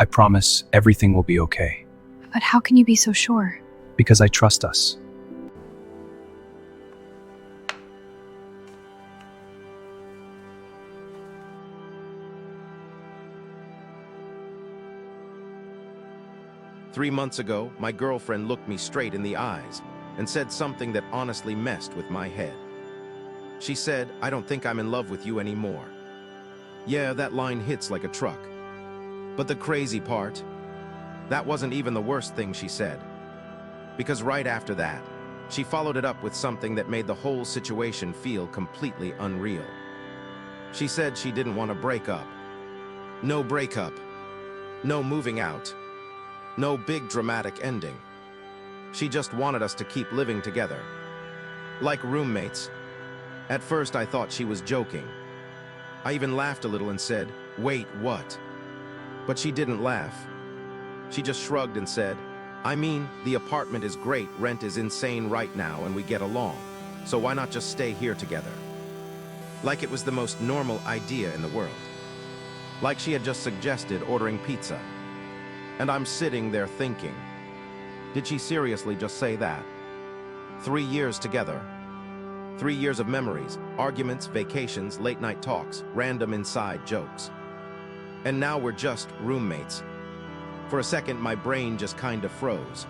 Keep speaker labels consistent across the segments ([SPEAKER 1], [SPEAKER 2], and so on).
[SPEAKER 1] I promise everything will be okay.
[SPEAKER 2] But how can you be so sure?
[SPEAKER 1] Because I trust us.
[SPEAKER 3] Three months ago, my girlfriend looked me straight in the eyes and said something that honestly messed with my head. She said, "I don't think I'm in love with you anymore." Yeah, that line hits like a truck. But the crazy part, that wasn't even the worst thing she said. Because right after that, she followed it up with something that made the whole situation feel completely unreal. She said she didn't want to break up. No breakup. No moving out. No big dramatic ending. She just wanted us to keep living together. Like roommates. At first I thought she was joking. I even laughed a little and said, "Wait, what?" But she didn't laugh. She just shrugged and said, "I mean, the apartment is great, rent is insane right now, and we get along. So why not just stay here together?" Like it was the most normal idea in the world. Like she had just suggested ordering pizza. And I'm sitting there thinking, did she seriously just say that? 3 years together. 3 years of memories, arguments, vacations, late-night talks, random inside jokes. And now we're just roommates. For a second, my brain just kind of froze.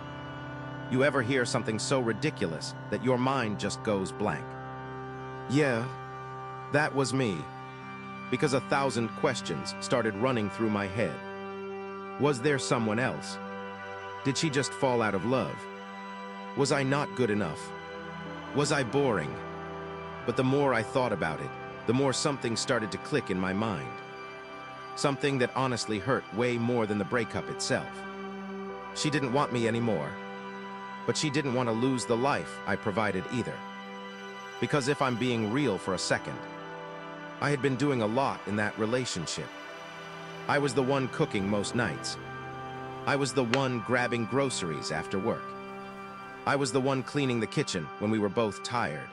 [SPEAKER 3] You ever hear something so ridiculous that your mind just goes blank? Yeah, that was me. Because 1,000 questions started running through my head. Was there someone else? Did she just fall out of love? Was I not good enough? Was I boring? But the more I thought about it, the more something started to click in my mind. Something that honestly hurt way more than the breakup itself. She didn't want me anymore. But she didn't want to lose the life I provided either. Because if I'm being real for a second, I had been doing a lot in that relationship. I was the one cooking most nights. I was the one grabbing groceries after work. I was the one cleaning the kitchen when we were both tired.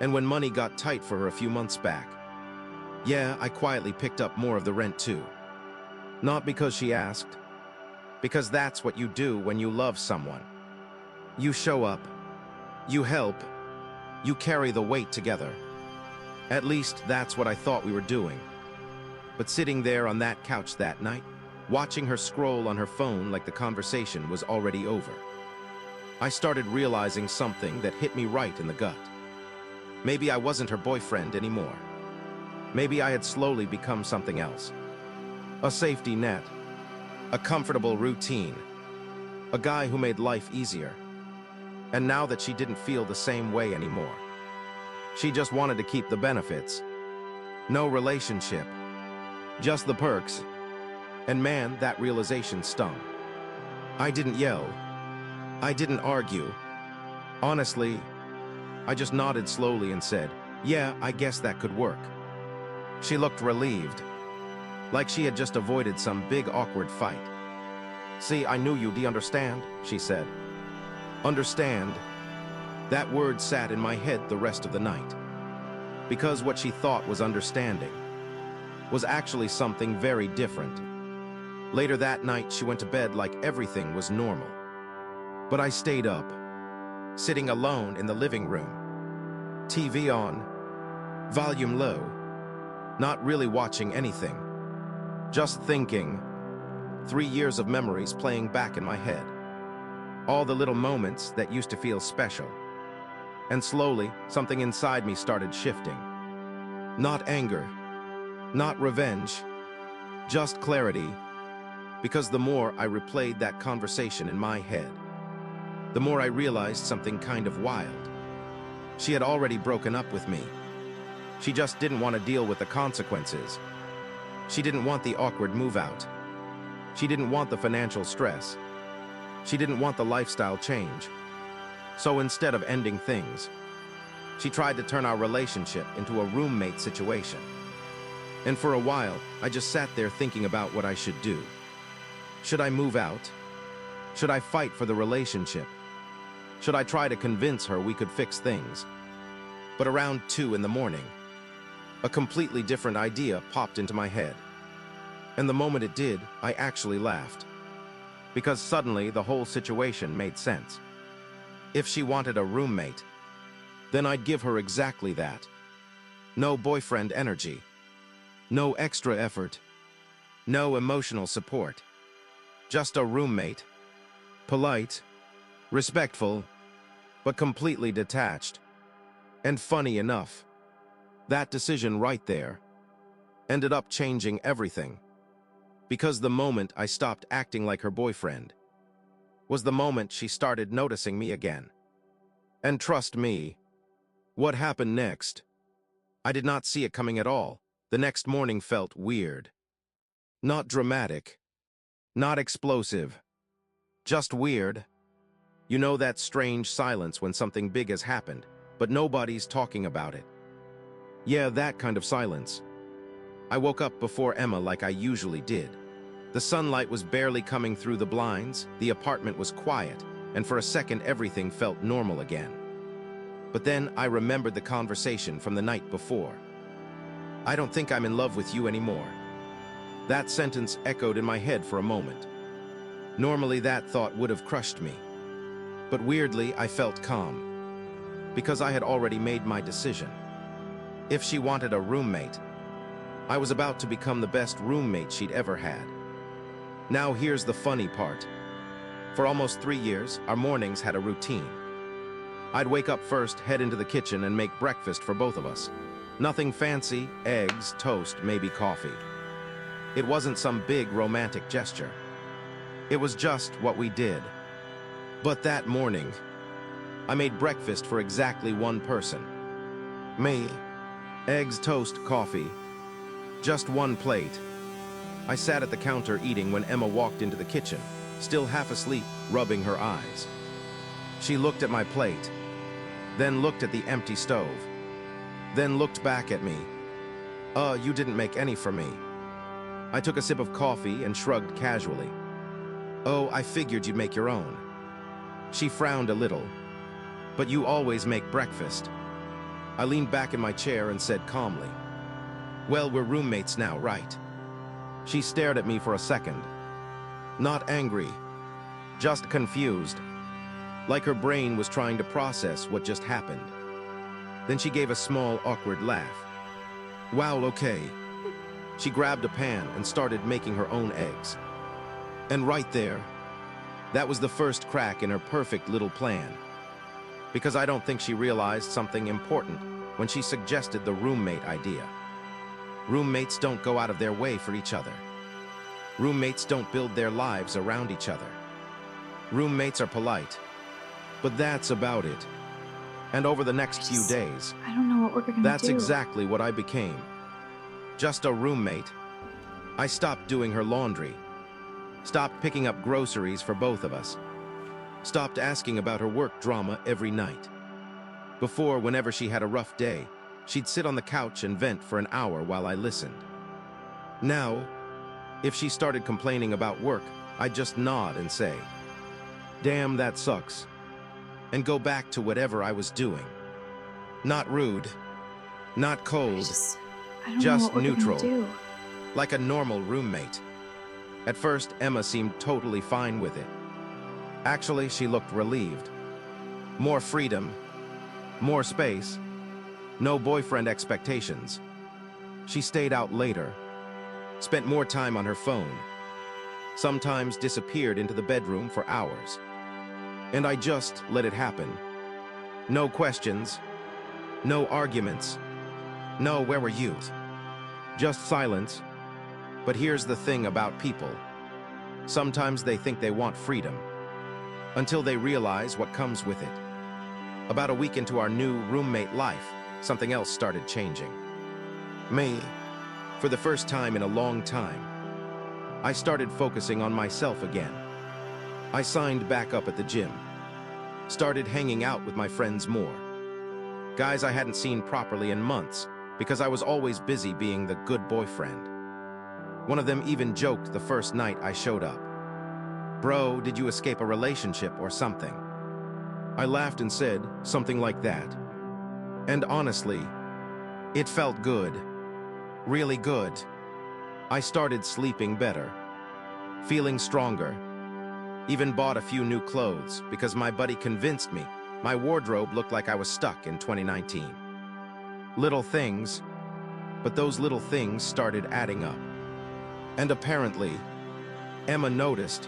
[SPEAKER 3] And when money got tight for her a few months back, yeah, I quietly picked up more of the rent too. Not because she asked, because that's what you do when you love someone. You show up, you help, you carry the weight together. At least that's what I thought we were doing. But sitting there on that couch that night, watching her scroll on her phone like the conversation was already over, I started realizing something that hit me right in the gut. Maybe I wasn't her boyfriend anymore. Maybe I had slowly become something else. A safety net, a comfortable routine, a guy who made life easier. And now that she didn't feel the same way anymore, she just wanted to keep the benefits. No relationship. Just the perks. And man, that realization stung. I didn't yell. I didn't argue. Honestly, I just nodded slowly and said, "Yeah, I guess that could work." She looked relieved, like she had just avoided some big awkward fight. "See, I knew you'd understand," she said. Understand. That word sat in my head the rest of the night. Because what she thought was understanding was actually something very different. Later that night, she went to bed like everything was normal. But I stayed up, sitting alone in the living room. TV on, volume low, not really watching anything. Just thinking, 3 years of memories playing back in my head. All the little moments that used to feel special. And slowly, something inside me started shifting. Not anger, not revenge, just clarity. Because the more I replayed that conversation in my head, the more I realized something kind of wild. She had already broken up with me. She just didn't want to deal with the consequences. She didn't want the awkward move out. She didn't want the financial stress. She didn't want the lifestyle change. So instead of ending things, she tried to turn our relationship into a roommate situation. And for a while, I just sat there thinking about what I should do. Should I move out? Should I fight for the relationship? Should I try to convince her we could fix things? But around 2 in the morning, a completely different idea popped into my head. And the moment it did, I actually laughed. Because suddenly the whole situation made sense. If she wanted a roommate, then I'd give her exactly that. No boyfriend energy. No extra effort. No emotional support. Just a roommate. Polite, respectful, but completely detached. And funny enough, that decision right there ended up changing everything. Because the moment I stopped acting like her boyfriend was the moment she started noticing me again. And trust me, what happened next? I did not see it coming at all. The next morning felt weird. Not dramatic, not explosive, just weird. You know that strange silence when something big has happened, but nobody's talking about it. Yeah, that kind of silence. I woke up before Emma like I usually did. The sunlight was barely coming through the blinds, the apartment was quiet, and for a second everything felt normal again. But then I remembered the conversation from the night before. I don't think I'm in love with you anymore. That sentence echoed in my head for a moment. Normally that thought would have crushed me. But weirdly, I felt calm. Because I had already made my decision. If she wanted a roommate, I was about to become the best roommate she'd ever had. Now here's the funny part. For almost 3 years, our mornings had a routine. I'd wake up first, head into the kitchen, and make breakfast for both of us. Nothing fancy, eggs, toast, maybe coffee. It wasn't some big romantic gesture. It was just what we did. But that morning, I made breakfast for exactly one person. Me. Eggs, toast, coffee. Just one plate. I sat at the counter eating when Emma walked into the kitchen, still half asleep, rubbing her eyes. She looked at my plate, then looked at the empty stove, then looked back at me. You didn't make any for me." I took a sip of coffee and shrugged casually. "Oh, I figured you'd make your own." She frowned a little. "But you always make breakfast." I leaned back in my chair and said calmly, "Well, we're roommates now, right?" She stared at me for a second. Not angry, just confused, like her brain was trying to process what just happened. Then she gave a small, awkward laugh. "Wow, okay." She grabbed a pan and started making her own eggs. And right there, that was the first crack in her perfect little plan. Because I don't think she realized something important when she suggested the roommate idea. Roommates don't go out of their way for each other. Roommates don't build their lives around each other. Roommates are polite, but that's about it. And over the next few days,
[SPEAKER 2] I don't know what we're gonna do.
[SPEAKER 3] that's exactly what I became. Just a roommate. I stopped doing her laundry. Stopped picking up groceries for both of us. Stopped asking about her work drama every night. Before, whenever she had a rough day, she'd sit on the couch and vent for an hour while I listened. Now, if she started complaining about work, I'd just nod and say, "Damn, that sucks," and go back to whatever I was doing. Not rude, not cold,
[SPEAKER 2] I don't know
[SPEAKER 3] just
[SPEAKER 2] what we're
[SPEAKER 3] neutral.
[SPEAKER 2] gonna do.
[SPEAKER 3] like a normal roommate. At first, Emma seemed totally fine with it. Actually, she looked relieved. More freedom, more space, no boyfriend expectations. She stayed out later, spent more time on her phone, sometimes disappeared into the bedroom for hours. And I just let it happen. No questions, no arguments, no "where were you?" Just silence. But here's the thing about people. Sometimes they think they want freedom, until they realize what comes with it. About a week into our new roommate life, something else started changing. Me, for the first time in a long time, I started focusing on myself again. I signed back up at the gym, started hanging out with my friends more. Guys I hadn't seen properly in months because I was always busy being the good boyfriend. One of them even joked the first night I showed up. "Bro, did you escape a relationship or something?" I laughed and said something like that. And honestly, it felt good. Really good. I started sleeping better, feeling stronger, even bought a few new clothes because my buddy convinced me my wardrobe looked like I was stuck in 2019. Little things, but those little things started adding up. And apparently, Emma noticed.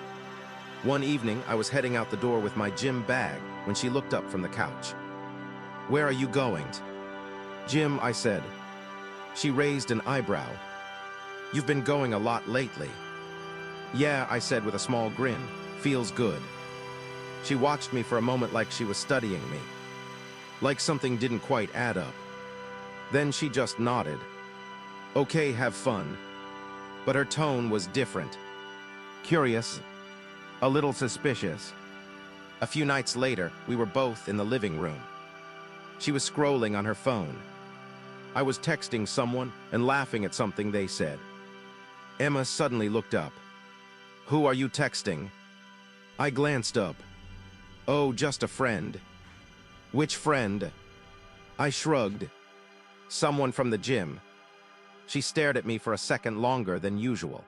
[SPEAKER 3] One evening, I was heading out the door with my gym bag when she looked up from the couch. "Where are you going?" "Gym," I said. She raised an eyebrow. "You've been going a lot lately." "Yeah," I said with a small grin. "Feels good." She watched me for a moment like she was studying me, like something didn't quite add up. Then she just nodded. "Okay, have fun." But her tone was different. Curious, a little suspicious. A few nights later, we were both in the living room. She was scrolling on her phone. I was texting someone and laughing at something they said. Emma suddenly looked up. "Who are you texting?" I glanced up. "Oh, just a friend." "Which friend?" I shrugged. "Someone from the gym." She stared at me for a second longer than usual,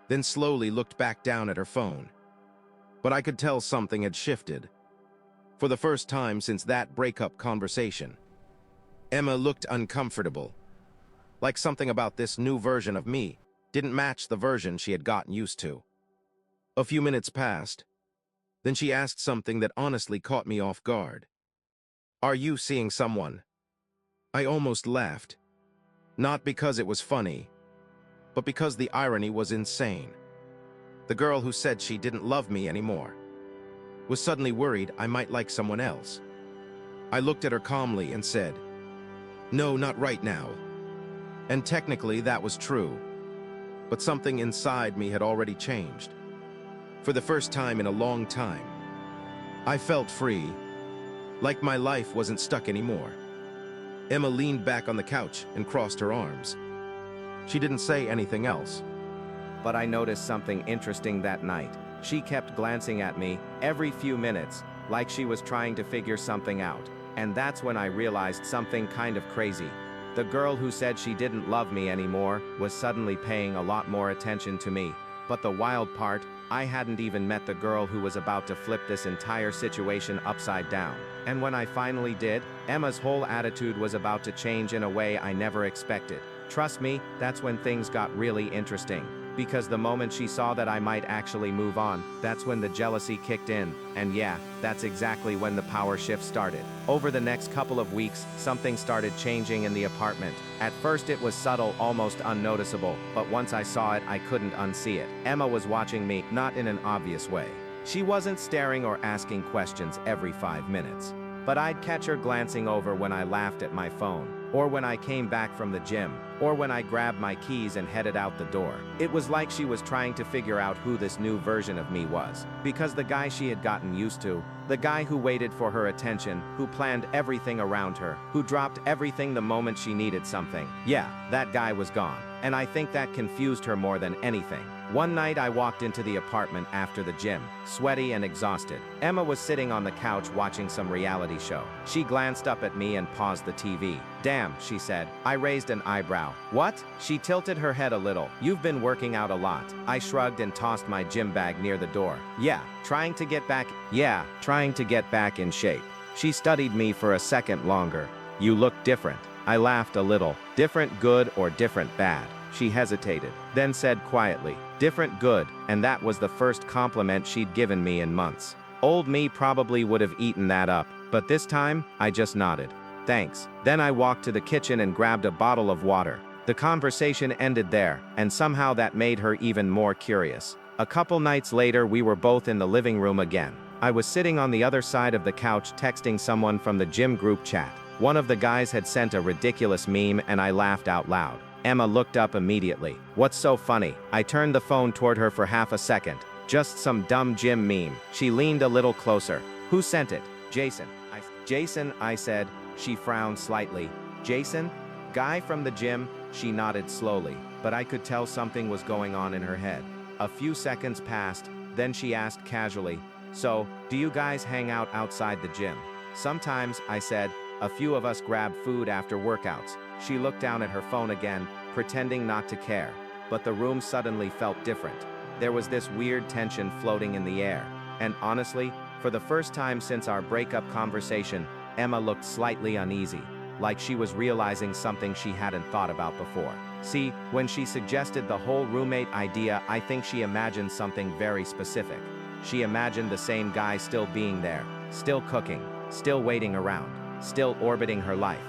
[SPEAKER 3] then slowly looked back down at her phone. But I could tell something had shifted. For the first time since that breakup conversation, Emma looked uncomfortable, like something about this new version of me didn't match the version she had gotten used to. A few minutes passed. Then she asked something that honestly caught me off guard. "Are you seeing someone?" I almost laughed. Not because it was funny, but because the irony was insane. The girl who said she didn't love me anymore was suddenly worried I might like someone else. I looked at her calmly and said, "No, not right now." And technically that was true, but something inside me had already changed. For the first time in a long time, I felt free, like my life wasn't stuck anymore. Emma leaned back on the couch and crossed her arms. She didn't say anything else.
[SPEAKER 4] But I noticed something interesting that night. She kept glancing at me every few minutes, like she was trying to figure something out. And that's when I realized something kind of crazy. The girl who said she didn't love me anymore was suddenly paying a lot more attention to me. But the wild part, I hadn't even met the girl who was about to flip this entire situation upside down. And when I finally did, Emma's whole attitude was about to change in a way I never expected. Trust me, that's when things got really interesting. Because the moment she saw that I might actually move on, that's when the jealousy kicked in. And yeah, that's exactly when the power shift started. Over the next couple of weeks, something started changing in the apartment. At first it was subtle, almost unnoticeable, but once I saw it, I couldn't unsee it. Emma was watching me, not in an obvious way. She wasn't staring or asking questions every 5 minutes. But I'd catch her glancing over when I laughed at my phone, or when I came back from the gym, or when I grabbed my keys and headed out the door. It was like she was trying to figure out who this new version of me was. Because the guy she had gotten used to, the guy who waited for her attention, who planned everything around her, who dropped everything the moment she needed something, yeah, that guy was gone. And I think that confused her more than anything. One night I walked into the apartment after the gym, sweaty and exhausted. Emma was sitting on the couch watching some reality show. She glanced up at me and paused the TV. "Damn," she said. I raised an eyebrow. "What?" She tilted her head a little. "You've been working out a lot." I shrugged and tossed my gym bag near the door. Yeah, trying to get back in shape." She studied me for a second longer. "You look different." I laughed a little. "Different good or different bad?" She hesitated, then said quietly, "Different good," and that was the first compliment she'd given me in months. Old me probably would have eaten that up, but this time, I just nodded. "Thanks." Then I walked to the kitchen and grabbed a bottle of water. The conversation ended there, and somehow that made her even more curious. A couple nights later, we were both in the living room again. I was sitting on the other side of the couch texting someone from the gym group chat. One of the guys had sent a ridiculous meme and I laughed out loud. Emma looked up immediately. "What's so funny?" I turned the phone toward her for half a second. "Just some dumb gym meme." She leaned a little closer. "Who sent it?" "Jason." "Jason," I said. She frowned slightly. "Jason? Guy from the gym?" She nodded slowly, but I could tell something was going on in her head. A few seconds passed, then she asked casually, "So, do you guys hang out outside the gym?" "Sometimes," I said. "A few of us grab food after workouts." She looked down at her phone again, pretending not to care. but the room suddenly felt different. There was this weird tension floating in the air. And honestly, for the first time since our breakup conversation, Emma looked slightly uneasy, like she was realizing something she hadn't thought about before. See, when she suggested the whole roommate idea, I think she imagined something very specific. She imagined the same guy still being there, still cooking, still waiting around, still orbiting her life.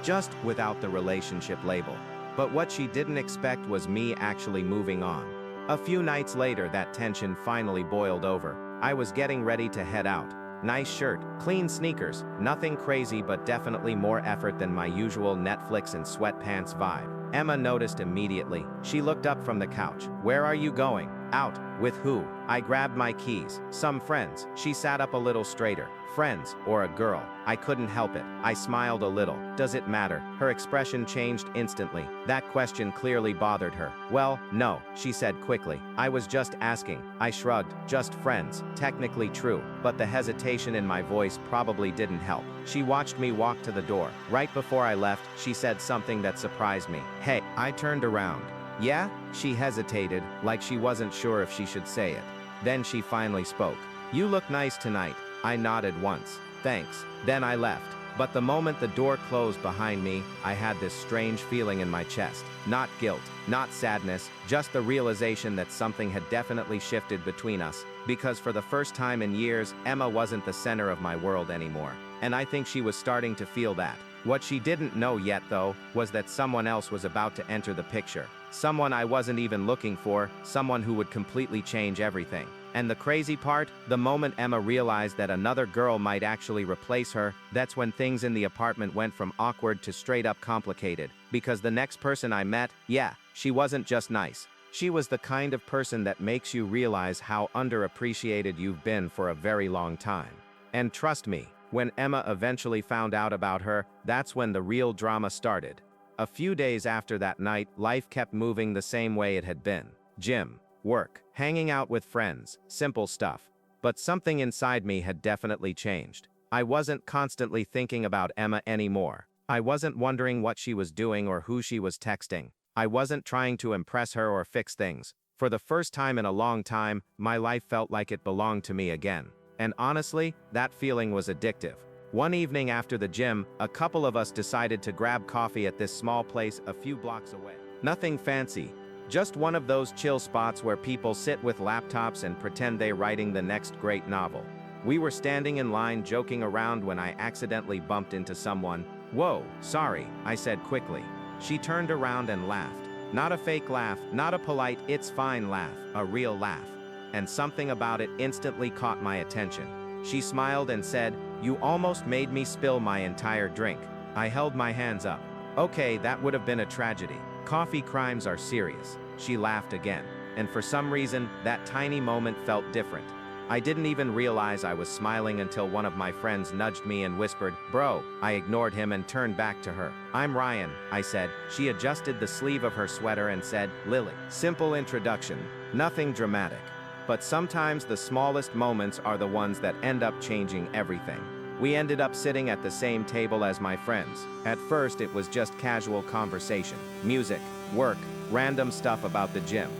[SPEAKER 4] Just without the relationship label. But what she didn't expect was me actually moving on. A few nights later, that tension finally boiled over. I was getting ready to head out. Nice shirt, clean sneakers, nothing crazy but definitely more effort than my usual Netflix and sweatpants vibe. Emma noticed immediately. She looked up from the couch. "Where are you going?" "Out." "With who?" I grabbed my keys. "Some friends." She sat up a little straighter. "Friends, or a girl?" I couldn't help it. I smiled a little. "Does it matter?" Her expression changed instantly. That question clearly bothered her. "Well, no," she said quickly. "I was just asking." I shrugged. "Just friends." Technically true, but the hesitation in my voice probably didn't help. She watched me walk to the door. Right before I left, she said something that surprised me. "Hey." I turned around. "Yeah?" She hesitated, like she wasn't sure if she should say it. Then she finally spoke. "You look nice tonight." I nodded once. "Thanks." Then I left. But the moment the door closed behind me, I had this strange feeling in my chest. Not guilt, not sadness, just the realization that something had definitely shifted between us. Because for the first time in years, Emma wasn't the center of my world anymore. And I think she was starting to feel that. What she didn't know yet, though, was that someone else was about to enter the picture. Someone I wasn't even looking for, someone who would completely change everything. And the crazy part, the moment Emma realized that another girl might actually replace her, that's when things in the apartment went from awkward to straight up complicated. Because the next person I met, yeah, she wasn't just nice. She was the kind of person that makes you realize how underappreciated you've been for a very long time. And trust me, when Emma eventually found out about her, that's when the real drama started. A few days after that night, life kept moving the same way it had been. Gym, work, hanging out with friends, simple stuff. But something inside me had definitely changed. I wasn't constantly thinking about Emma anymore. I wasn't wondering what she was doing or who she was texting. I wasn't trying to impress her or fix things. For the first time in a long time, my life felt like it belonged to me again. And honestly, that feeling was addictive. One evening after the gym, a couple of us decided to grab coffee at this small place a few blocks away. Nothing fancy. Just one of those chill spots where people sit with laptops and pretend they're writing the next great novel. We were standing in line joking around when I accidentally bumped into someone. "Whoa, sorry," I said quickly. She turned around and laughed. Not a fake laugh, not a polite "it's fine" laugh, a real laugh. And something about it instantly caught my attention. She smiled and said, "You almost made me spill my entire drink." I held my hands up. "Okay, that would have been a tragedy. Coffee crimes are serious." She laughed again. And for some reason, that tiny moment felt different. I didn't even realize I was smiling until one of my friends nudged me and whispered, "Bro." I ignored him and turned back to her. "I'm Ryan," I said. She adjusted the sleeve of her sweater and said, "Lily." Simple introduction. Nothing dramatic. But sometimes the smallest moments are the ones that end up changing everything. We ended up sitting at the same table as my friends. At first it was just casual conversation. Music, work, random stuff about the gym.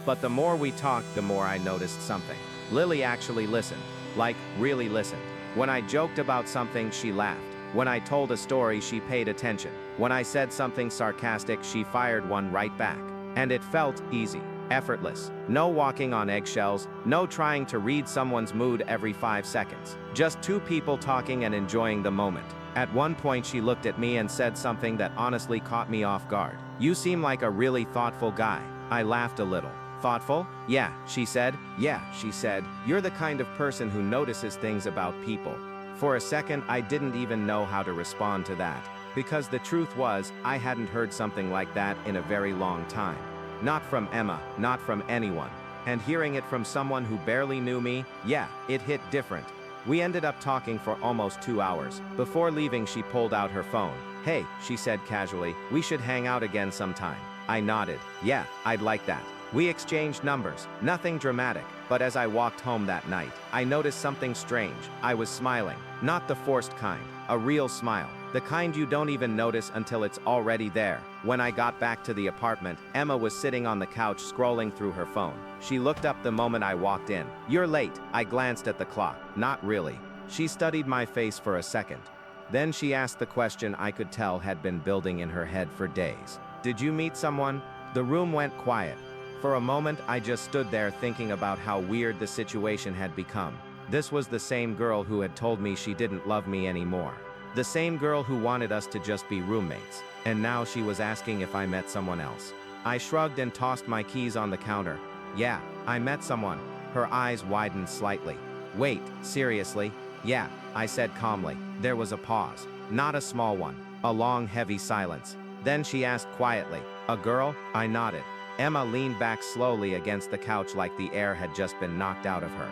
[SPEAKER 4] But the more we talked, the more I noticed something. Lily actually listened. Like, really listened. When I joked about something, she laughed. When I told a story, she paid attention. When I said something sarcastic, she fired one right back. And it felt easy. Effortless. No walking on eggshells, no trying to read someone's mood every 5 seconds. Just two people talking and enjoying the moment. At one point she looked at me and said something that honestly caught me off guard. "You seem like a really thoughtful guy." I laughed a little. "Thoughtful?" "Yeah," she said. "Yeah," she said. "You're the kind of person who notices things about people." For a second I didn't even know how to respond to that. Because the truth was, I hadn't heard something like that in a very long time. Not from Emma, not from anyone. And hearing it from someone who barely knew me, yeah, it hit different. We ended up talking for almost 2 hours. Before leaving, she pulled out her phone. "Hey," she said casually, "we should hang out again sometime." I nodded. "Yeah, I'd like that." We exchanged numbers, nothing dramatic, but as I walked home that night, I noticed something strange. I was smiling, not the forced kind, a real smile. The kind you don't even notice until it's already there. When I got back to the apartment, Emma was sitting on the couch scrolling through her phone. She looked up the moment I walked in. "You're late." I glanced at the clock. "Not really." She studied my face for a second. Then she asked the question I could tell had been building in her head for days. "Did you meet someone?" The room went quiet. For a moment, I just stood there thinking about how weird the situation had become. This was the same girl who had told me she didn't love me anymore. The same girl who wanted us to just be roommates. And now she was asking if I met someone else. I shrugged and tossed my keys on the counter. "Yeah, I met someone." Her eyes widened slightly. "Wait, seriously?" "Yeah," I said calmly. There was a pause. Not a small one. A long, heavy silence. Then she asked quietly, "A girl?" I nodded. Emma leaned back slowly against the couch like the air had just been knocked out of her.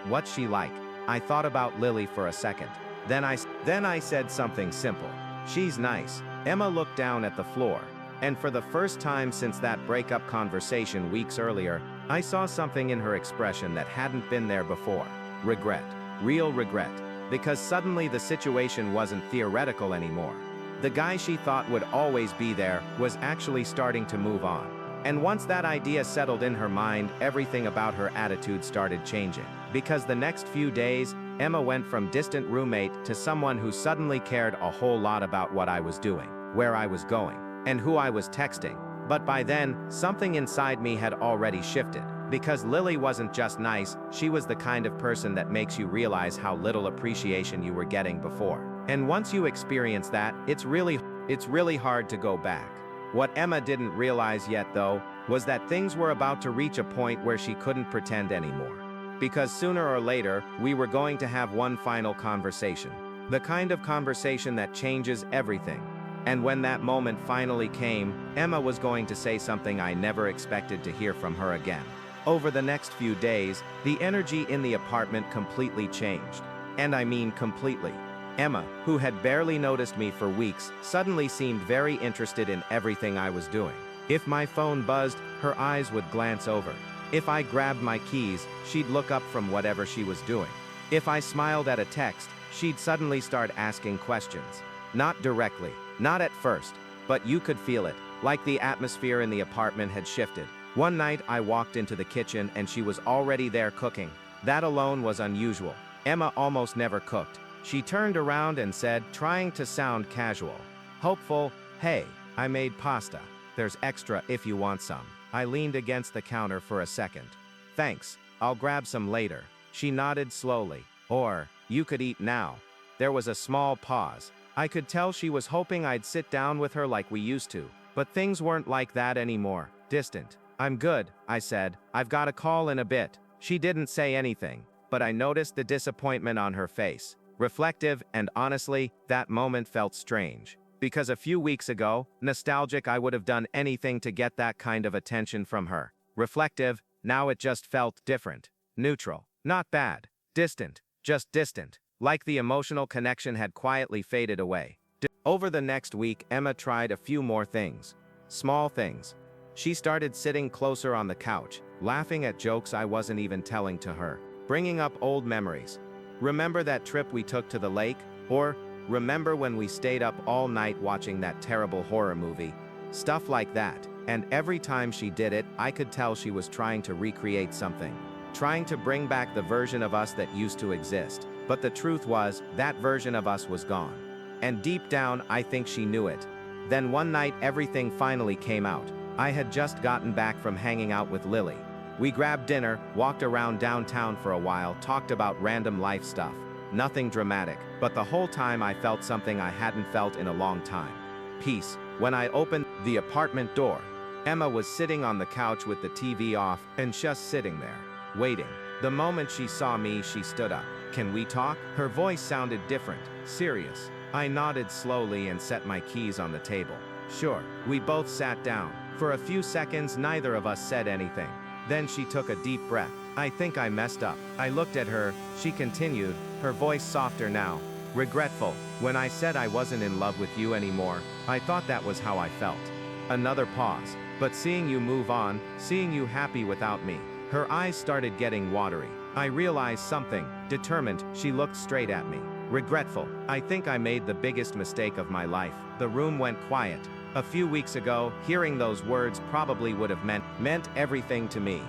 [SPEAKER 4] What's she like?" I thought about Lily for a second. Then I said something simple. "She's nice." Emma looked down at the floor. And for the first time since that breakup conversation weeks earlier, I saw something in her expression that hadn't been there before. Regret. Real regret. Because suddenly the situation wasn't theoretical anymore. The guy she thought would always be there was actually starting to move on. And once that idea settled in her mind, everything about her attitude started changing. Because the next few days, Emma went from distant roommate to someone who suddenly cared a whole lot about what I was doing, where I was going, and who I was texting. But by then, something inside me had already shifted. Because Lily wasn't just nice, she was the kind of person that makes you realize how little appreciation you were getting before. And once you experience that, it's really hard to go back. What Emma didn't realize yet, though, was that things were about to reach a point where she couldn't pretend anymore. Because sooner or later, we were going to have one final conversation. The kind of conversation that changes everything. And when that moment finally came, Emma was going to say something I never expected to hear from her again. Over the next few days, the energy in the apartment completely changed. And I mean completely. Emma, who had barely noticed me for weeks, suddenly seemed very interested in everything I was doing. If my phone buzzed, her eyes would glance over. If I grabbed my keys, she'd look up from whatever she was doing. If I smiled at a text, she'd suddenly start asking questions. Not directly, not at first, but you could feel it, like the atmosphere in the apartment had shifted. One night I walked into the kitchen and she was already there cooking. That alone was unusual. Emma almost never cooked. She turned around and said, trying to sound casual, hopeful, "Hey, I made pasta. There's extra if you want some." I leaned against the counter for a second. "Thanks, I'll grab some later." She nodded slowly. "Or, you could eat now." There was a small pause. I could tell she was hoping I'd sit down with her like we used to. But things weren't like that anymore. Distant. "I'm good," I said. "I've got a call in a bit." She didn't say anything, but I noticed the disappointment on her face. Reflective, and honestly, that moment felt strange. Because a few weeks ago, nostalgic, I would have done anything to get that kind of attention from her. Reflective, now it just felt different. Neutral. Not bad. Distant. Just distant. Like the emotional connection had quietly faded away. Over the next week, Emma tried a few more things. Small things. She started sitting closer on the couch, laughing at jokes I wasn't even telling to her, bringing up old memories. "Remember that trip we took to the lake?" Or, "Remember when we stayed up all night watching that terrible horror movie?" Stuff like that. And every time she did it, I could tell she was trying to recreate something. Trying to bring back the version of us that used to exist. But the truth was, that version of us was gone. And deep down, I think she knew it. Then one night, everything finally came out. I had just gotten back from hanging out with Lily. We grabbed dinner, walked around downtown for a while, talked about random life stuff. Nothing dramatic, but the whole time I felt something I hadn't felt in a long time. Peace. When I opened the apartment door, Emma was sitting on the couch with the TV off and just sitting there, waiting. The moment she saw me, she stood up. "Can we talk?" Her voice sounded different, serious. I nodded slowly and set my keys on the table. "Sure." We both sat down. For a few seconds, neither of us said anything. Then she took a deep breath. "I think I messed up." I looked at her. She continued, her voice softer now. "Regretful. When I said I wasn't in love with you anymore, I thought that was how I felt." Another pause. "But seeing you move on, seeing you happy without me." Her eyes started getting watery. I realized something. Determined, she looked straight at me. Regretful. I think I made the biggest mistake of my life. The room went quiet. A few weeks ago, hearing those words probably would have meant everything to me.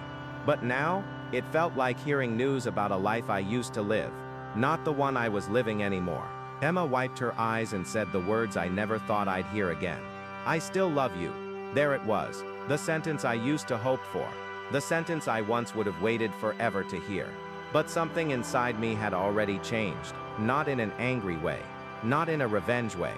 [SPEAKER 4] But now, it felt like hearing news about a life I used to live, not the one I was living anymore. Emma wiped her eyes and said the words I never thought I'd hear again. I still love you. There it was. The sentence I used to hope for. The sentence I once would have waited forever to hear. But something inside me had already changed. Not in an angry way. Not in a revenge way.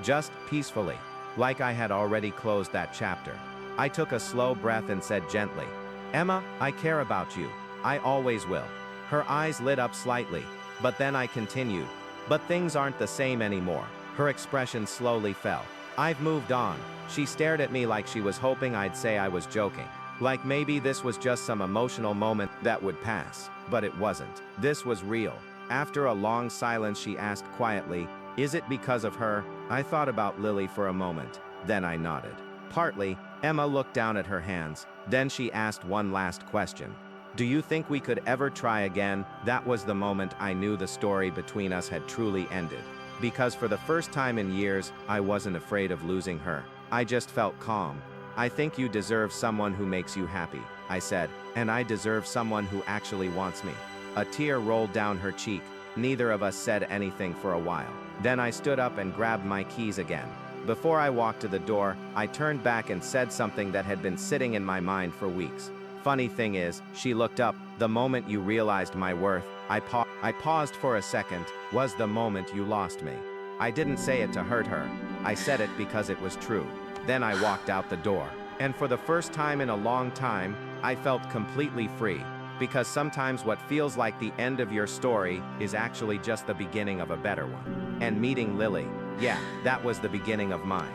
[SPEAKER 4] Just peacefully. Like I had already closed that chapter. I took a slow breath and said gently, "Emma, I care about you. I always will." Her eyes lit up slightly. But then I continued. "But things aren't the same anymore." Her expression slowly fell. "I've moved on." She stared at me like she was hoping I'd say I was joking. Like maybe this was just some emotional moment that would pass. But it wasn't. This was real. After a long silence, she asked quietly, "Is it because of her?" I thought about Lily for a moment. Then I nodded. Partly. Emma looked down at her hands. Then she asked one last question. "Do you think we could ever try again?" That was the moment I knew the story between us had truly ended. Because for the first time in years, I wasn't afraid of losing her. I just felt calm. "I think you deserve someone who makes you happy," I said, "and I deserve someone who actually wants me." A tear rolled down her cheek. Neither of us said anything for a while. Then I stood up and grabbed my keys again. Before I walked to the door, I turned back and said something that had been sitting in my mind for weeks. "Funny thing is," she looked up, "the moment you realized my worth," I paused for a second, "was the moment you lost me." I didn't say it to hurt her. I said it because it was true. Then I walked out the door. And for the first time in a long time, I felt completely free. Because sometimes what feels like the end of your story is actually just the beginning of a better one. And meeting Lily, yeah, that was the beginning of mine.